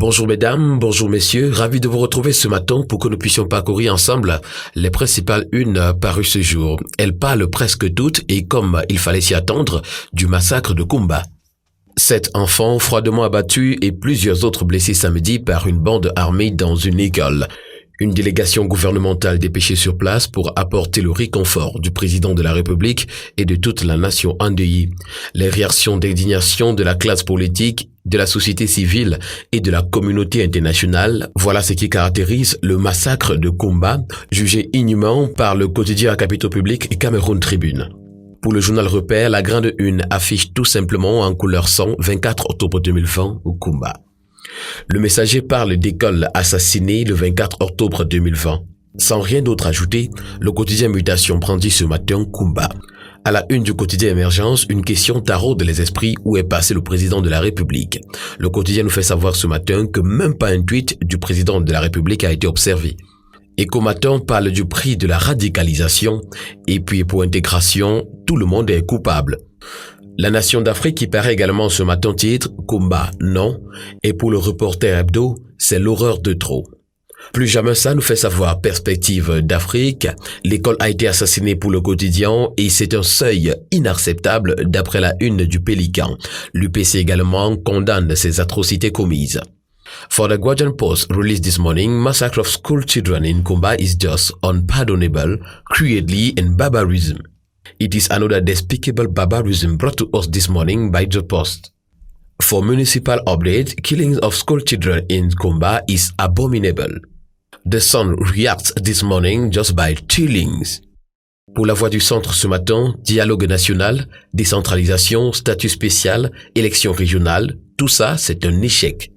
Bonjour mesdames, bonjour messieurs, ravi de vous retrouver ce matin pour que nous puissions parcourir ensemble les principales unes parues ce jour. Elles parlent presque toutes et comme il fallait s'y attendre, du massacre de Kumba. 7 enfants froidement abattus et plusieurs autres blessés samedi par une bande armée dans une école. Une délégation gouvernementale dépêchée sur place pour apporter le réconfort du président de la République et de toute la nation endeuillée. Les réactions d'indignation de la classe politique, de la société civile et de la communauté internationale, voilà ce qui caractérise le massacre de Kumba, jugé inhumain par le quotidien à capitaux public et Cameroun Tribune. Pour le journal Repère, la grande une affiche tout simplement en couleur sang 24 octobre 2020 au Kumba. Le Messager parle d'écoles assassinées le 24 octobre 2020. Sans rien d'autre ajouter, le quotidien Mutation brandit ce matin Kumba. À la une du quotidien Émergence, une question taraude les esprits: où est passé le président de la République? Le quotidien nous fait savoir ce matin que même pas un tweet du président de la République a été observé. Éco-Matin parle du prix de la radicalisation et puis pour intégration, tout le monde est coupable. La Nation d'Afrique qui paraît également ce matin titre Kumba, non, et pour le Reporter Hebdo, c'est l'horreur de trop. Plus jamais ça nous fait savoir Perspective d'Afrique, l'école a été assassinée pour le quotidien et c'est un seuil inacceptable d'après la une du Pélican. L'UPC également condamne ces atrocités commises. For the Guardian Post released this morning, massacre of school children in Kumba is just unpardonable, cruelty and barbarism. It is another despicable barbarism brought to us this morning by the Post. For municipal update, killing of school children in Kumba is abominable. The Sun reacts this morning just by chillings. Pour la Voix du Centre ce matin, dialogue national, décentralisation, statut spécial, élection régionale, tout ça c'est un échec.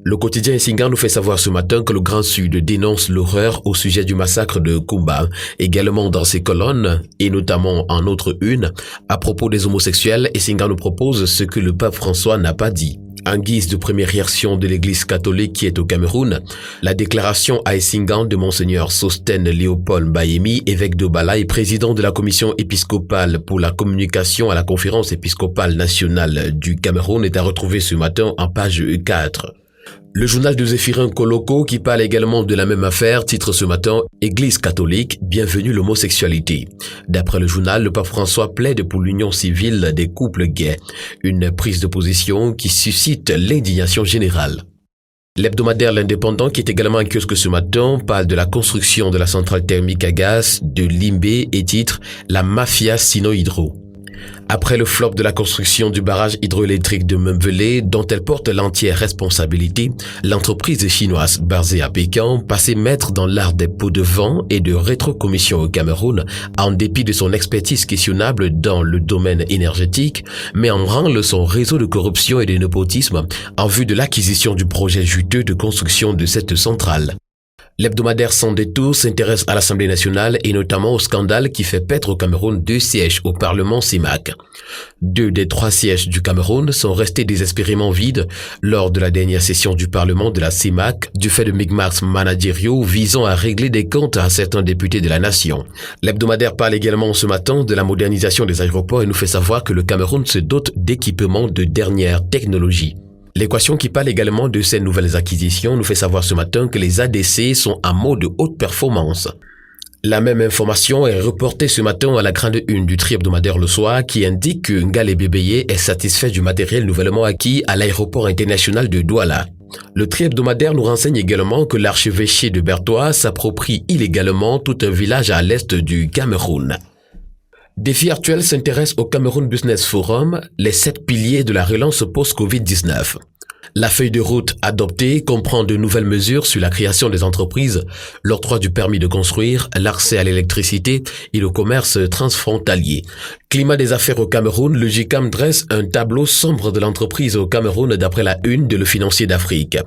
Le quotidien Essinga nous fait savoir ce matin que le Grand Sud dénonce l'horreur au sujet du massacre de Kumba. Également dans ses colonnes, et notamment en autre une, à propos des homosexuels, Essinga nous propose ce que le pape François n'a pas dit. En guise de première réaction de l'Église catholique qui est au Cameroun, la déclaration à Essinga de Monseigneur Sostène Léopold Bayemi, évêque de Bala et président de la commission épiscopale pour la communication à la conférence épiscopale nationale du Cameroun est à retrouver ce matin en page 4. Le journal de Zéphirin Koloko, qui parle également de la même affaire, titre ce matin « Église catholique, bienvenue l'homosexualité ». D'après le journal, le pape François plaide pour l'union civile des couples gays, une prise de position qui suscite l'indignation générale. L'hebdomadaire L'Indépendant, qui est également en kiosque ce matin, parle de la construction de la centrale thermique à gaz de Limbé et titre « La mafia sino-hydro ». Après le flop de la construction du barrage hydroélectrique de Mempvelé, dont elle porte l'entière responsabilité, l'entreprise chinoise basée à Pékin, passée maître dans l'art des pots de vent et de rétrocommission au Cameroun, en dépit de son expertise questionnable dans le domaine énergétique, met en branle son réseau de corruption et de népotisme en vue de l'acquisition du projet juteux de construction de cette centrale. L'hebdomadaire Sans Détour s'intéresse à l'Assemblée nationale et notamment au scandale qui fait paître au Cameroun 2 sièges au Parlement CEMAC. 2 des 3 sièges du Cameroun sont restés désespérément vides lors de la dernière session du Parlement de la CEMAC du fait de micmacs managériaux visant à régler des comptes à certains députés de la nation. L'hebdomadaire parle également ce matin de la modernisation des aéroports et nous fait savoir que le Cameroun se dote d'équipements de dernière technologie. L'équation qui parle également de ces nouvelles acquisitions nous fait savoir ce matin que les ADC sont en mode de haute performance. La même information est reportée ce matin à la grande une du tri-hebdomadaire Le Soir qui indique que Ngalé Bébéyé est satisfait du matériel nouvellement acquis à l'aéroport international de Douala. Le tri-hebdomadaire nous renseigne également que l'archevêché de Bertois s'approprie illégalement tout un village à l'est du Cameroun. Défi actuel s'intéresse au Cameroun Business Forum, les 7 piliers de la relance post-Covid-19. La feuille de route adoptée comprend de nouvelles mesures sur la création des entreprises, l'octroi du permis de construire, l'accès à l'électricité et le commerce transfrontalier. Climat des affaires au Cameroun, le GICAM dresse un tableau sombre de l'entreprise au Cameroun d'après la une de Le Financier d'Afrique.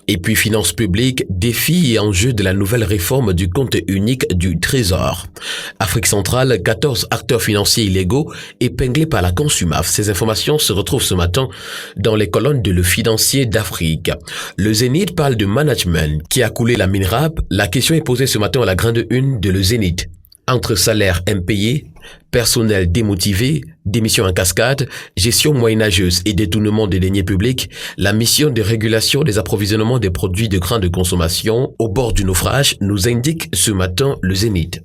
Et puis finances publiques, défis et enjeux de la nouvelle réforme du compte unique du Trésor. Afrique centrale, 14 acteurs financiers illégaux épinglés par la Consumaf. Ces informations se retrouvent ce matin dans les colonnes de Le Financier d'Afrique. Le Zénith parle de management qui a coulé la Minrap. La question est posée ce matin à la grande une de Le Zénith. Entre salaires impayés, personnel démotivé, démission en cascade, gestion moyenâgeuse et détournement des deniers publics, la mission de régulation des approvisionnements des produits de grande consommation au bord du naufrage nous indique ce matin le Zénith.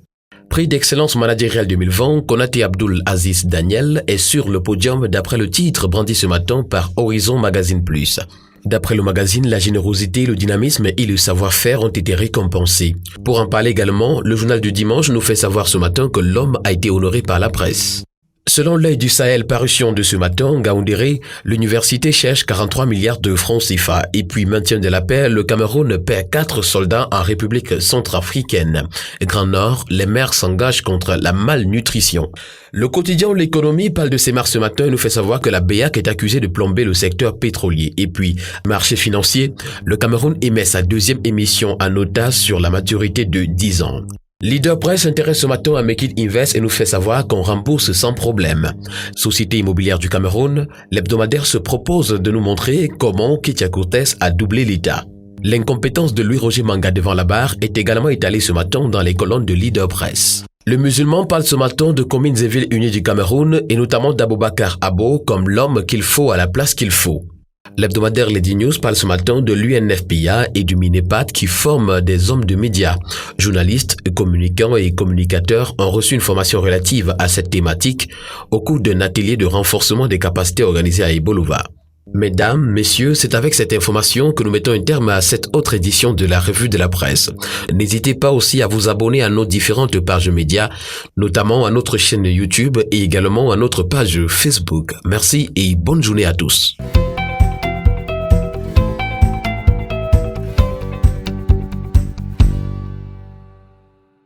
Prix d'excellence managériale 2020, Konaté Abdul Aziz Daniel est sur le podium d'après le titre brandi ce matin par Horizon Magazine Plus. D'après le magazine, la générosité, le dynamisme et le savoir-faire ont été récompensés. Pour en parler également, le journal du dimanche nous fait savoir ce matin que l'homme a été honoré par la presse. Selon l'œil du Sahel parution de ce matin, Gaoundéré, l'université cherche 43 milliards de francs CFA et puis maintien de la paix, le Cameroun perd 4 soldats en République centrafricaine. Grand Nord, les maires s'engagent contre la malnutrition. Le quotidien L'économie parle de ces maires ce matin et nous fait savoir que la BEAC est accusée de plomber le secteur pétrolier. Et puis, marché financier, le Cameroun émet sa deuxième émission en notage sur la maturité de 10 ans. Leader Presse s'intéresse ce matin à Make It Invest et nous fait savoir qu'on rembourse sans problème. Société immobilière du Cameroun, l'hebdomadaire se propose de nous montrer comment Ketia Cortez a doublé l'État. L'incompétence de Louis-Roger Manga devant la barre est également étalée ce matin dans les colonnes de Leader Presse. Le musulman parle ce matin de communes et villes unies du Cameroun et notamment d'Aboubacar Abo comme l'homme qu'il faut à la place qu'il faut. L'hebdomadaire Lady News parle ce matin de l'UNFPA et du MINEPAD qui forment des hommes de médias. Journalistes, communicants et communicateurs ont reçu une formation relative à cette thématique au cours d'un atelier de renforcement des capacités organisé à Ibolova. Mesdames, messieurs, c'est avec cette information que nous mettons un terme à cette autre édition de la Revue de la Presse. N'hésitez pas aussi à vous abonner à nos différentes pages médias, notamment à notre chaîne YouTube et également à notre page Facebook. Merci et bonne journée à tous.